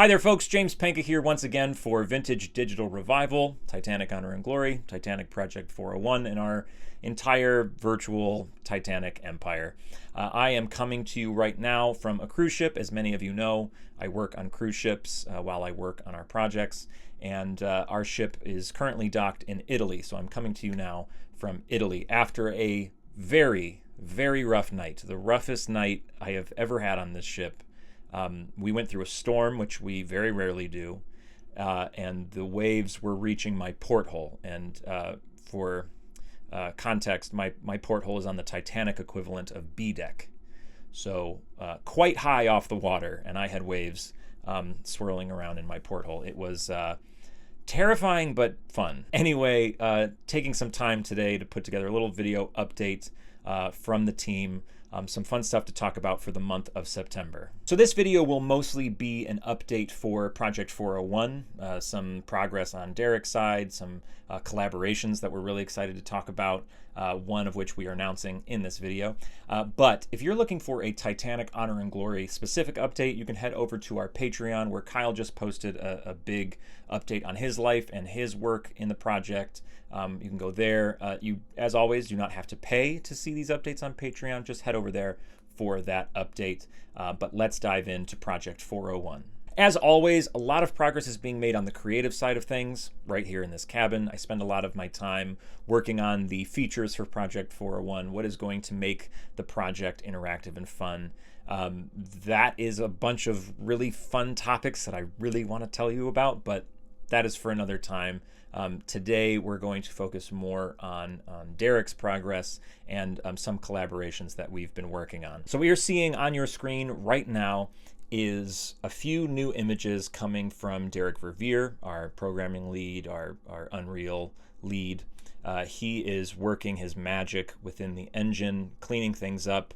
Hi there, folks. James Penca here once again for Vintage Digital Revival, Titanic Honor and Glory, Titanic Project 401, and our entire virtual Titanic empire. I am coming to you right now from a cruise ship. As many of you know, I work on cruise ships while I work on our projects, and our ship is currently docked in Italy. So I'm coming to you now from Italy after a very, very rough night, the roughest night I have ever had on this ship. We went through a storm, which we very rarely do, and the waves were reaching my porthole. And for context, my porthole is on the Titanic equivalent of B deck, so quite high off the water, and I had waves swirling around in my porthole. It was terrifying but fun. Anyway, taking some time today to put together a little video update from the team. Some fun stuff to talk about for the month of September. So this video will mostly be an update for Project 401, some progress on Derek's side, some collaborations that we're really excited to talk about, one of which we are announcing in this video. But if you're looking for a Titanic Honor and Glory specific update, you can head over to our Patreon, where Kyle just posted a big update on his life and his work in the project. You can go there. You, as always, do not have to pay to see these updates on Patreon. Just head over there for that update. But let's dive into Project 401. As always, a lot of progress is being made on the creative side of things right here in this cabin. I spend a lot of my time working on the features for Project 401, what is going to make the project interactive and fun. That is a bunch of really fun topics that I really want to tell you about, but that is for another time. Today we're going to focus more on Derek's progress and some collaborations that we've been working on. So what you're seeing on your screen right now is a few new images coming from Derek Verveer, our programming lead, our Unreal lead. He is working his magic within the engine, cleaning things up,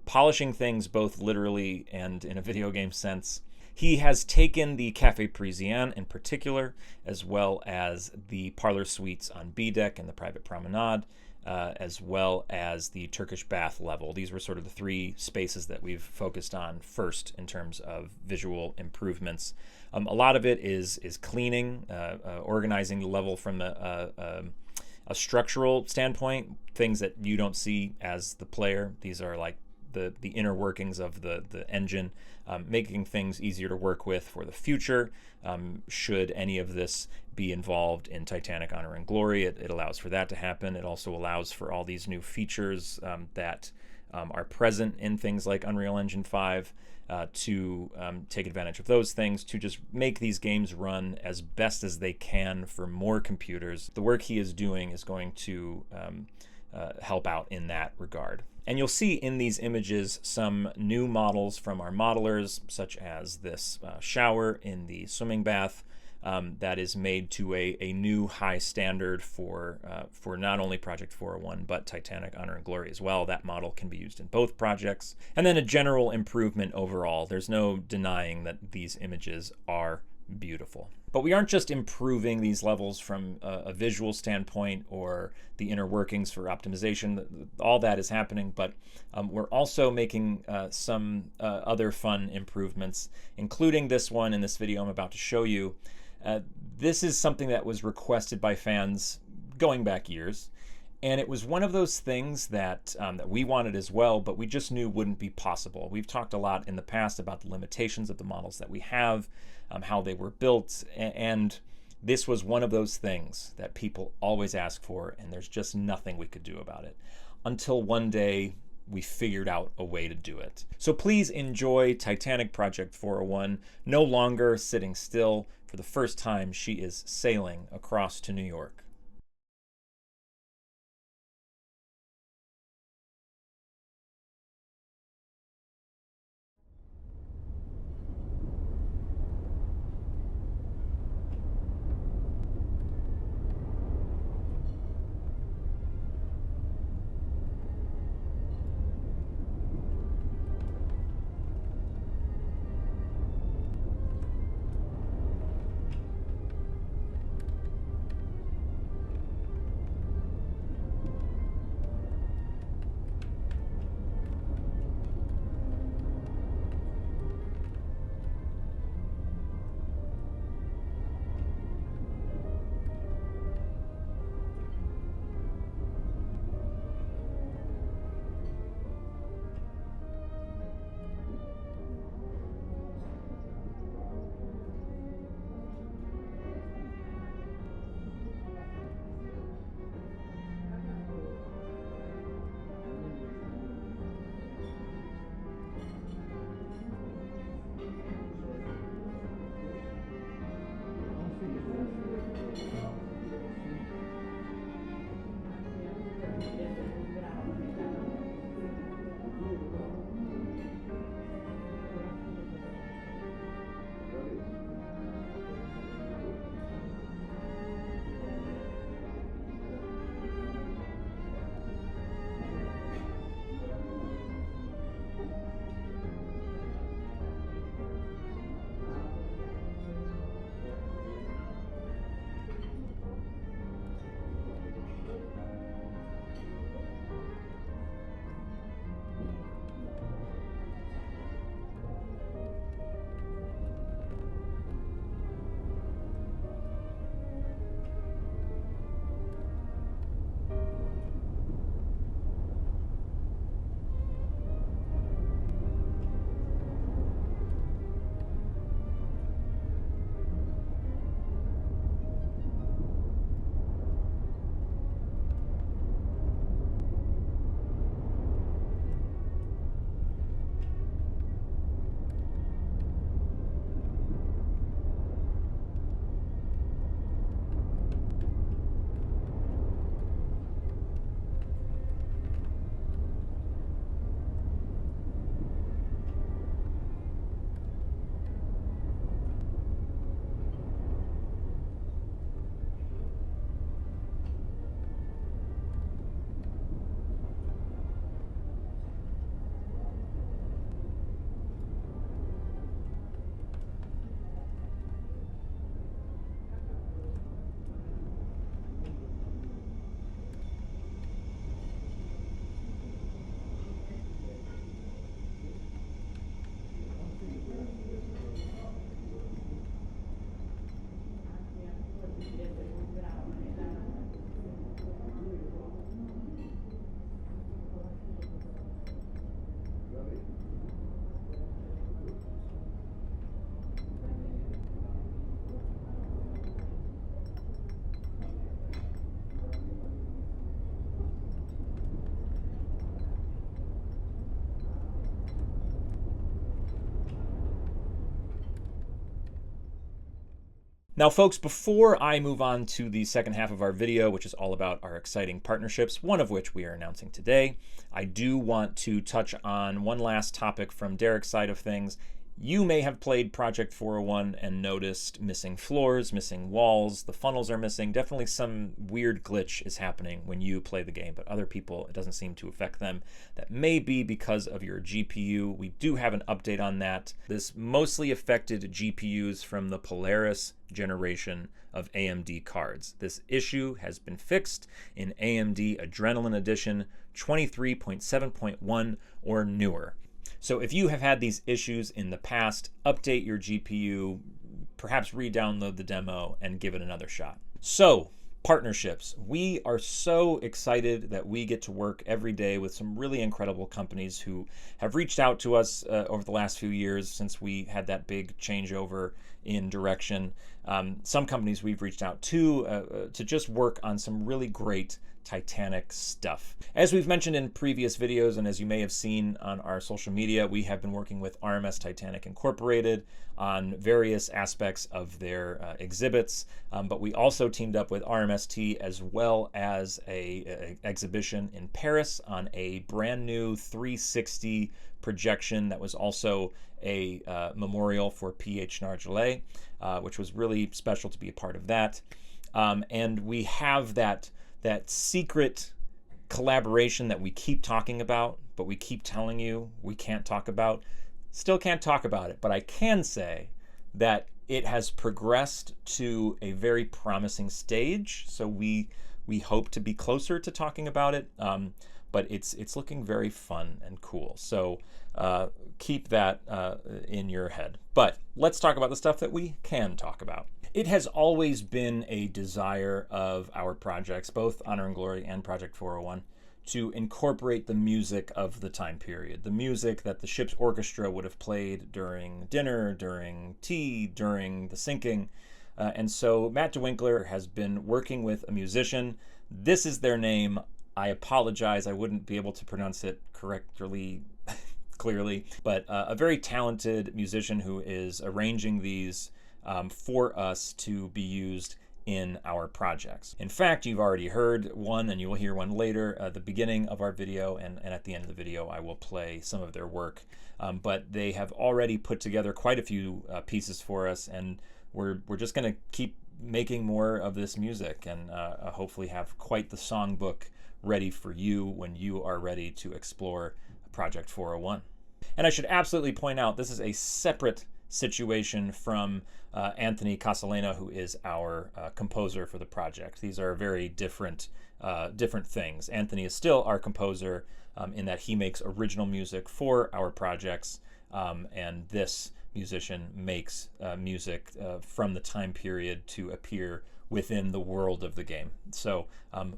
polishing things both literally and in a video game sense. He has taken the Cafe Parisien in particular, as well as the parlor suites on B deck and the private promenade, as well as the Turkish bath level. These were sort of the three spaces that we've focused on first in terms of visual improvements. A lot of it is cleaning, organizing the level from a structural standpoint, things that you don't see as the player. These are like the inner workings of the engine, making things easier to work with for the future. Should any of this be involved in Titanic Honor and Glory, it allows for that to happen. It also allows for all these new features that are present in things like Unreal Engine 5 to take advantage of those things, to just make these games run as best as they can for more computers. The work he is doing is going to help out in that regard. And you'll see in these images some new models from our modelers, such as this shower in the swimming bath that is made to a new high standard for not only Project 401, but Titanic Honor and Glory as well. That model can be used in both projects. And then a general improvement overall. There's no denying that these images are beautiful. But we aren't just improving these levels from a visual standpoint or the inner workings for optimization. All that is happening, but we're also making some other fun improvements, including this one in this video I'm about to show you. This is something that was requested by fans going back years, and it was one of those things that we wanted as well, but we just knew wouldn't be possible. We've talked a lot in the past about the limitations of the models that we have, how they were built, and this was one of those things that people always ask for, and there's just nothing we could do about it. Until one day, we figured out a way to do it. So please enjoy Titanic Project 401, no longer sitting still. For the first time, she is sailing across to New York. Now, folks, before I move on to the second half of our video, which is all about our exciting partnerships, one of which we are announcing today, I do want to touch on one last topic from Derek's side of things. You may have played Project 401 and noticed missing floors, missing walls, the funnels are missing. Definitely some weird glitch is happening when you play the game, but other people, it doesn't seem to affect them. That may be because of your GPU. We do have an update on that. This mostly affected GPUs from the Polaris generation of AMD cards. This issue has been fixed in AMD Adrenalin Edition 23.7.1 or newer. So if you have had these issues in the past, update your GPU, perhaps re-download the demo and give it another shot. So, partnerships. We are so excited that we get to work every day with some really incredible companies who have reached out to us over the last few years since we had that big changeover in direction. Some companies we've reached out to just work on some really great Titanic stuff. As we've mentioned in previous videos, and as you may have seen on our social media, we have been working with RMS Titanic Incorporated on various aspects of their exhibits, but we also teamed up with RMST as well as a exhibition in Paris on a brand new 360 projection that was also a memorial for P.H. Nargeolet, which was really special to be a part of that. And we have that secret collaboration that we keep talking about, but we keep telling you we can't talk about. Still can't talk about it, but I can say that it has progressed to a very promising stage. So we hope to be closer to talking about it, but it's looking very fun and cool. So keep that in your head. But let's talk about the stuff that we can talk about. It has always been a desire of our projects, both Honor and Glory and Project 401, to incorporate the music of the time period, the music that the ship's orchestra would have played during dinner, during tea, during the sinking. And so Matt DeWinkler has been working with a musician. This is their name. I apologize, I wouldn't be able to pronounce it correctly, clearly, but a very talented musician who is arranging these for us to be used in our projects. In fact, you've already heard one, and you will hear one later at the beginning of our video, and at the end of the video I will play some of their work. But they have already put together quite a few pieces for us, and we're just going to keep making more of this music and hopefully have quite the songbook ready for you when you are ready to explore Project 401. And I should absolutely point out, this is a separate situation from Anthony Casalena, who is our composer for the project. These are very different things. Anthony is still our composer in that he makes original music for our projects, and this musician makes music from the time period to appear within the world of the game. So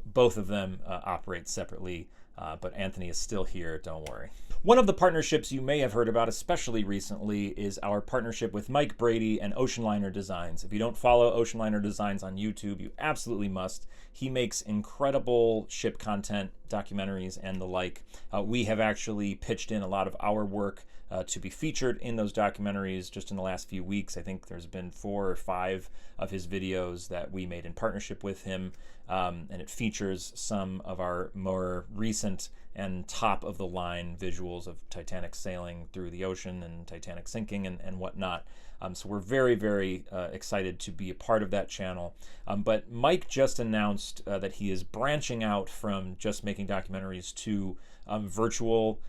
both of them operate separately, but Anthony is still here, don't worry. One of the partnerships you may have heard about, especially recently, is our partnership with Mike Brady and Ocean Liner Designs. If you don't follow Ocean Liner Designs on YouTube, you absolutely must. He makes incredible ship content, documentaries, and the like. We have actually pitched in a lot of our work to be featured in those documentaries just in the last few weeks. I think there's been 4 or 5 of his videos that we made in partnership with him, and it features some of our more recent and top-of-the-line visuals of Titanic sailing through the ocean and Titanic sinking and whatnot. So we're very, very excited to be a part of that channel. But Mike just announced that he is branching out from just making documentaries to virtual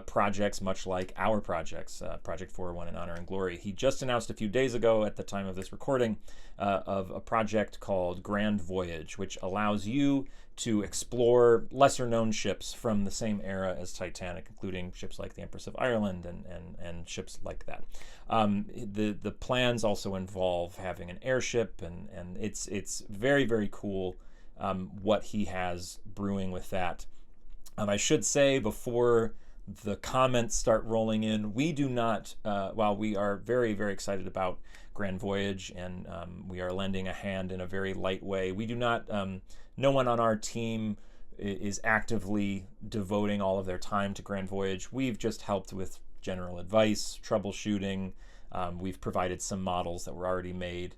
projects, much like our projects, Project 401 and Honor and Glory. He just announced a few days ago, at the time of this recording, of a project called Grand Voyage, which allows you to explore lesser-known ships from the same era as Titanic, including ships like the Empress of Ireland and ships like that. The plans also involve having an airship, and it's very, very cool what he has brewing with that. I should say, before the comments start rolling in, we do not, while we are very, very excited about Grand Voyage and we are lending a hand in a very light way, we do not, no one on our team is actively devoting all of their time to Grand Voyage. We've just helped with general advice, troubleshooting. We've provided some models that were already made.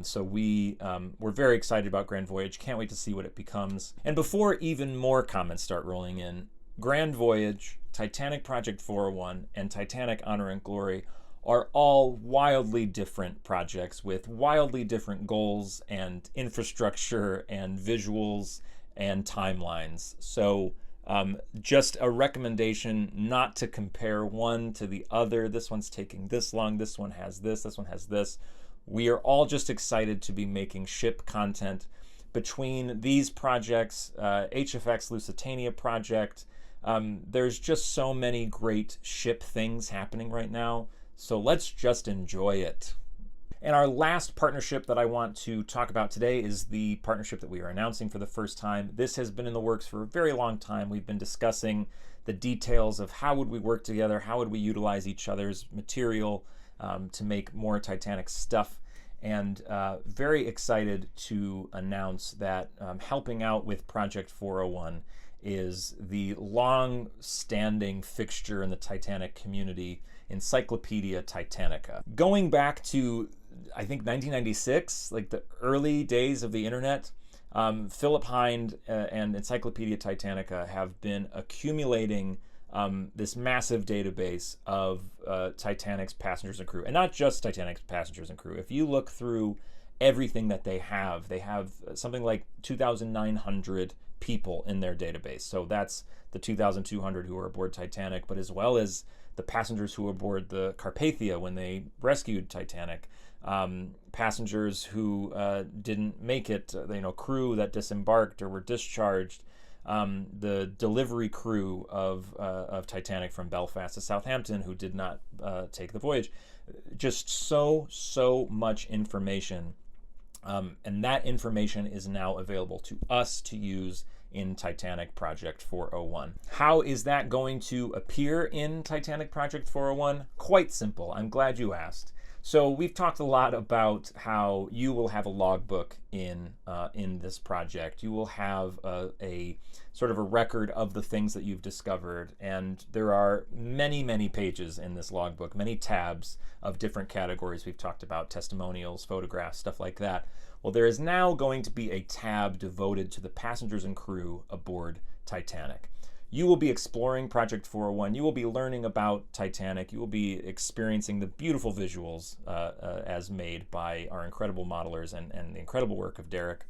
So we're very excited about Grand Voyage. Can't wait to see what it becomes. And before even more comments start rolling in, Grand Voyage, Titanic Project 401, and Titanic Honor and Glory are all wildly different projects with wildly different goals and infrastructure and visuals and timelines. So just a recommendation not to compare one to the other. This one's taking this long, this one has this one has this. We are all just excited to be making ship content. Between these projects, HFX Lusitania project, there's just so many great ship things happening right now. So let's just enjoy it. And our last partnership that I want to talk about today is the partnership that we are announcing for the first time. This has been in the works for a very long time. We've been discussing the details of how would we work together, how would we utilize each other's material to make more Titanic stuff. And very excited to announce that helping out with Project 401 is the long-standing fixture in the Titanic community, Encyclopedia Titanica. Going back to, I think, 1996, like the early days of the internet, Philip Hind and Encyclopedia Titanica have been accumulating this massive database of Titanic's passengers and crew. And not just Titanic's passengers and crew. If you look through everything that they have something like 2,900 people in their database. So that's the 2,200 who are aboard Titanic, but as well as the passengers who were aboard the Carpathia when they rescued Titanic, passengers who didn't make it, crew that disembarked or were discharged, the delivery crew of Titanic from Belfast to Southampton who did not take the voyage. Just so much information. And that information is now available to us to use in Titanic Project 401. How is that going to appear in Titanic Project 401? Quite simple. I'm glad you asked. So we've talked a lot about how you will have a logbook in this project. You will have a sort of a record of the things that you've discovered, and there are many pages in this logbook, many tabs of different categories. We've talked about testimonials, photographs, stuff like that. Well, there is now going to be a tab devoted to the passengers and crew aboard Titanic. You will be exploring Project 401. You will be learning about Titanic. You will be experiencing the beautiful visuals as made by our incredible modelers and the incredible work of Derek.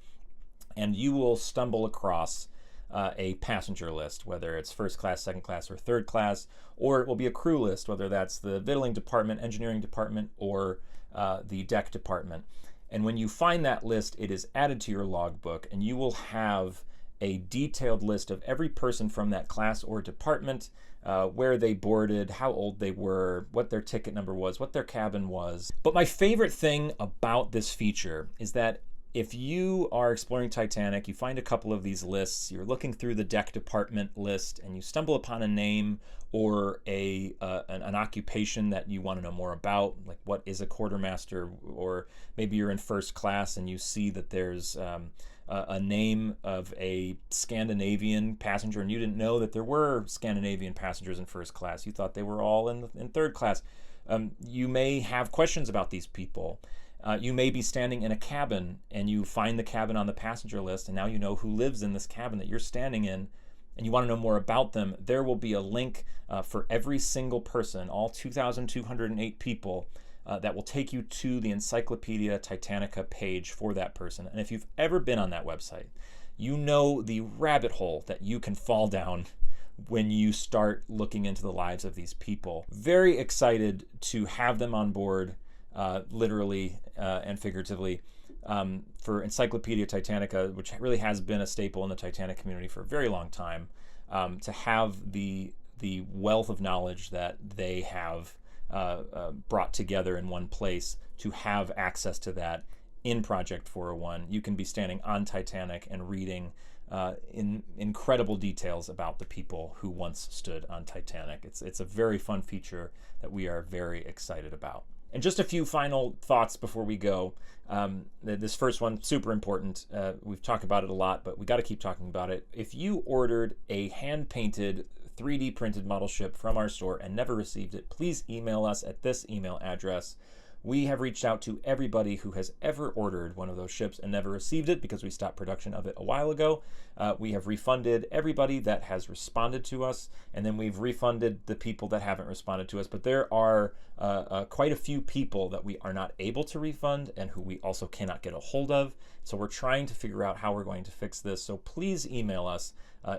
And you will stumble across a passenger list, whether it's first class, second class, or third class, or it will be a crew list, whether that's the victualling department, engineering department, or the deck department. And when you find that list, it is added to your logbook, and you will have a detailed list of every person from that class or department, where they boarded, how old they were, what their ticket number was, what their cabin was. But my favorite thing about this feature is that if you are exploring Titanic, you find a couple of these lists, you're looking through the deck department list, and you stumble upon a name or an occupation that you want to know more about, like what is a quartermaster, or maybe you're in first class and you see that there's a name of a Scandinavian passenger, and you didn't know that there were Scandinavian passengers in first class. You thought they were all in third class. You may have questions about these people. You may be standing in a cabin and you find the cabin on the passenger list, and now you know who lives in this cabin that you're standing in, and you want to know more about them. There will be a link for every single person, all 2,208 people, that will take you to the Encyclopedia Titanica page for that person. And if you've ever been on that website, you know the rabbit hole that you can fall down when you start looking into the lives of these people. Very excited to have them on board, literally and figuratively, for Encyclopedia Titanica, which really has been a staple in the Titanic community for a very long time, to have the wealth of knowledge that they have brought together in one place, to have access to that in Project 401. You can be standing on Titanic and reading in incredible details about the people who once stood on Titanic. It's a very fun feature that we are very excited about. And just a few final thoughts before we go. This first one, super important. We've talked about it a lot, but we got to keep talking about it. If you ordered a hand-painted 3D printed model ship from our store and never received it, please email us at this email address. We have reached out to everybody who has ever ordered one of those ships and never received it because we stopped production of it a while ago. We have refunded everybody that has responded to us, and then we've refunded the people that haven't responded to us. But there are quite a few people that we are not able to refund and who we also cannot get a hold of. So we're trying to figure out how we're going to fix this. So please email us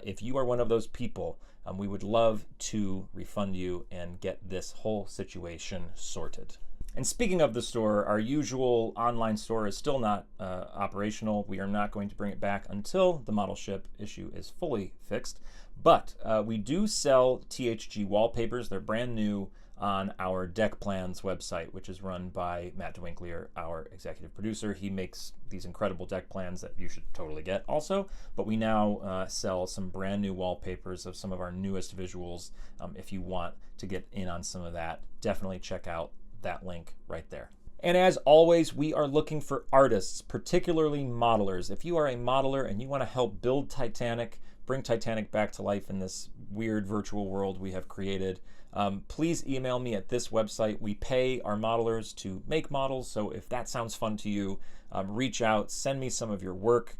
if you are one of those people. We would love to refund you and get this whole situation sorted. And speaking of the store, our usual online store is still not operational. We are not going to bring it back until the model ship issue is fully fixed. But we do sell THG wallpapers. They're brand new on our Deck Plans website, which is run by Matt DeWinkler, our executive producer. He makes these incredible deck plans that you should totally get also. But we now sell some brand new wallpapers of some of our newest visuals. If you want to get in on some of that, definitely check out that link right there. And as always, we are looking for artists, particularly modelers. If you are a modeler and you want to help build Titanic, bring Titanic back to life in this weird virtual world we have created, please email me at this website. We pay our modelers to make models, so if that sounds fun to you, reach out, send me some of your work.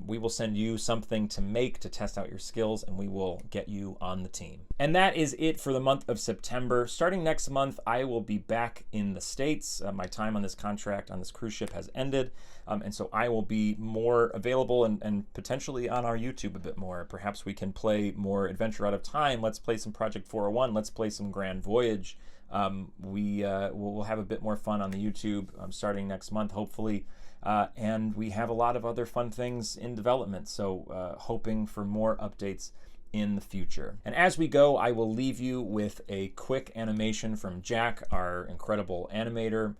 We will send you something to make to test out your skills, and we will get you on the team. And that is it for the month of September. Starting next month, I will be back in the States. My time on this contract on this cruise ship has ended, and so I will be more available and potentially on our YouTube a bit more. Perhaps we can play more Adventure Out of Time. Let's play some Project 401. Let's play some Grand Voyage. We'll have a bit more fun on the YouTube starting next month, hopefully. And we have a lot of other fun things in development, so hoping for more updates in the future. And as we go, I will leave you with a quick animation from Jack, our incredible animator,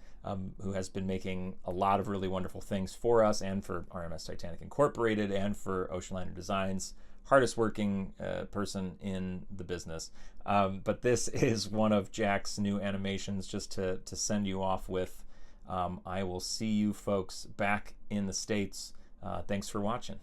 who has been making a lot of really wonderful things for us and for RMS Titanic Incorporated and for Ocean Liner Designs. Hardest working person in the business. But this is one of Jack's new animations just to send you off with. I will see you folks back in the States. Thanks for watching.